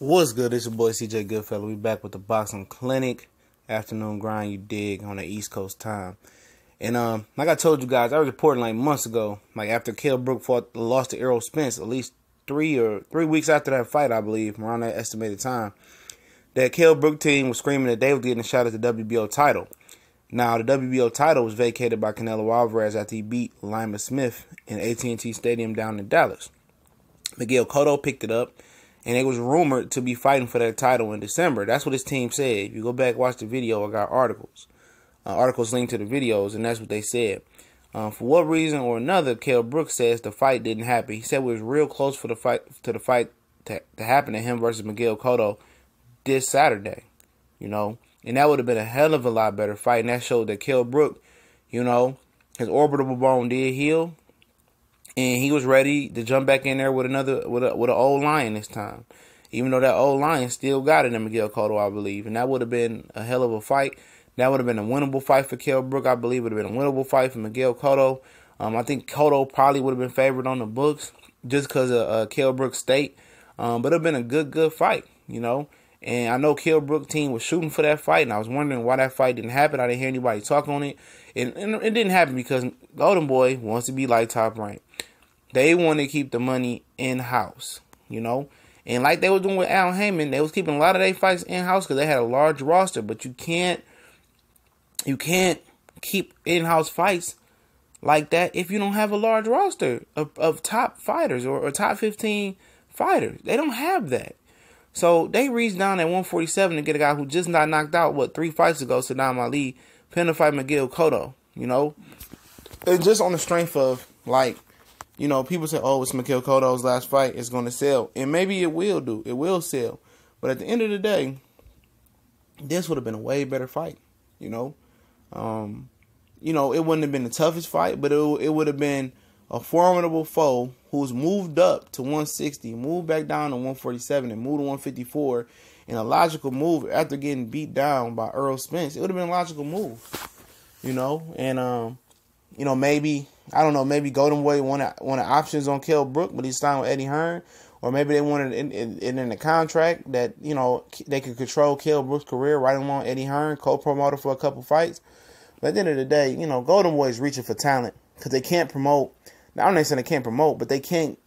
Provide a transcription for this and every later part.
What's good? It's your boy CJ Goodfellow. We back with the boxing clinic, afternoon grind, you dig, on the East Coast time. And like I told you guys, I was reporting like months ago, like after Kell Brook lost to Errol Spence, at least 3 weeks after that fight, I believe, around that estimated time, that Kell Brook team was screaming that they were getting a shot at the WBO title. Now, the WBO title was vacated by Canelo Alvarez after he beat Lima Smith in AT&T Stadium down in Dallas. Miguel Cotto picked it up, and it was rumored to be fighting for that title in December. That's what his team said. If you go back, watch the video, I got articles linked to the videos, and that's what they said. For what reason or another, Kell Brook says the fight didn't happen. He said it was real close for the fight to happen to him versus Miguel Cotto this Saturday, and that would have been a hell of a lot better fight. And that showed that Kell Brook, his orbital bone did heal, and he was ready to jump back in there with an old lion this time. Even though that old lion still got it in Miguel Cotto, I believe. And that would have been a hell of a fight. That would have been a winnable fight for Kell Brook. I believe it would have been a winnable fight for Miguel Cotto. I think Cotto probably would have been favored on the books just because of Kell Brook's state. But it would have been a good fight, And I know Kell Brook team was shooting for that fight, and I was wondering why that fight didn't happen. I didn't hear anybody talk on it. And it didn't happen because Golden Boy wants to be light top ranked. They want to keep the money in-house, And like they were doing with Al Heyman, they was keeping a lot of their fights in-house because they had a large roster. But you can't keep in-house fights like that if you don't have a large roster of top fighters or top 15 fighters. They don't have that. So they reached down at 147 to get a guy who just got knocked out, 3 fights ago, Saddam Ali, pinned to fight Miguel Cotto, And just on the strength of, people say, oh, it's Miguel Cotto's last fight, it's going to sell. And maybe it will do. It will sell. But at the end of the day, this would have been a way better fight, It wouldn't have been the toughest fight, but it would have been a formidable foe who's moved up to 160, moved back down to 147, and moved to 154 in a logical move after getting beat down by Errol Spence. It would have been a logical move, And, maybe, I don't know, maybe Golden Boy wanted options on Kell Brook, but he's signed with Eddie Hearn. Or maybe they wanted it in the contract that, they could control Kell Brook's career right along Eddie Hearn, co-promoter for a couple fights. But at the end of the day, Golden Boy is reaching for talent because they can't promote. Now, I'm not saying they can't promote, but they can't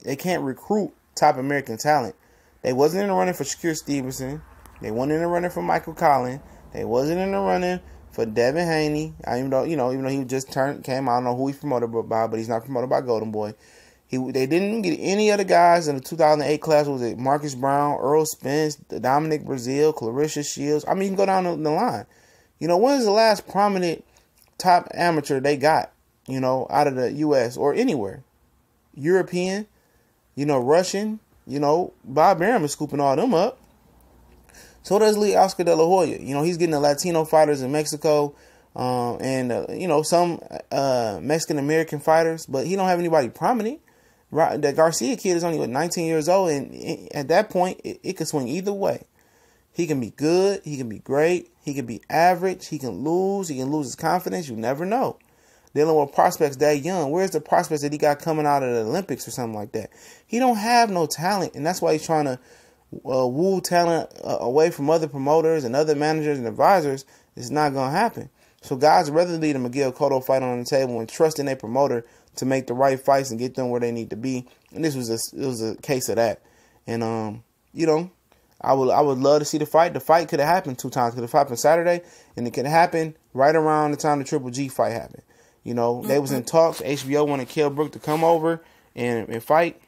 recruit top American talent. They wasn't in the running for Shakur Stevenson. They wasn't in the running for Michael Collin. They wasn't in the running for Devin Haney. Even though he just came, I don't know who he's promoted by, but he's not promoted by Golden Boy. They didn't get any other guys in the 2008 class. Was it Marcus Brown, Earl Spence, Dominic Brazil, Clarissa Shields? I mean, you can go down the line. When is the last prominent top amateur they got, out of the U.S. or anywhere? European, Russian, Bob Arum is scooping all them up. So does Lee Oscar De La Hoya. He's getting the Latino fighters in Mexico and some Mexican-American fighters, but he don't have anybody prominent. Right? The Garcia kid is only 19 years old, and at that point, it could swing either way. He can be good. He can be great. He can be average. He can lose. He can lose his confidence. You never know. Dealing with prospects that young. Where's the prospects that he got coming out of the Olympics or something like that? He don't have no talent, and that's why he's trying to woo talent away from other promoters and other managers and advisors. It's not going to happen. So guys would rather leave the Miguel Cotto fight on the table and trust in their promoter to make the right fights and get them where they need to be. And this was a case of that. And I would love to see the fight. The fight could have happened 2 times. Could have happened Saturday, and it could have happened right around the time the Triple G fight happened. They was in talks. HBO wanted Kell Brook to come over and fight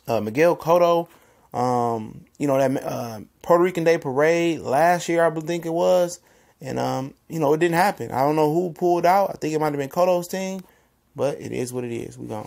Miguel Cotto. That Puerto Rican Day Parade last year, I think it was. And, it didn't happen. I don't know who pulled out. I think it might have been Cotto's team. But it is what it is. We gone.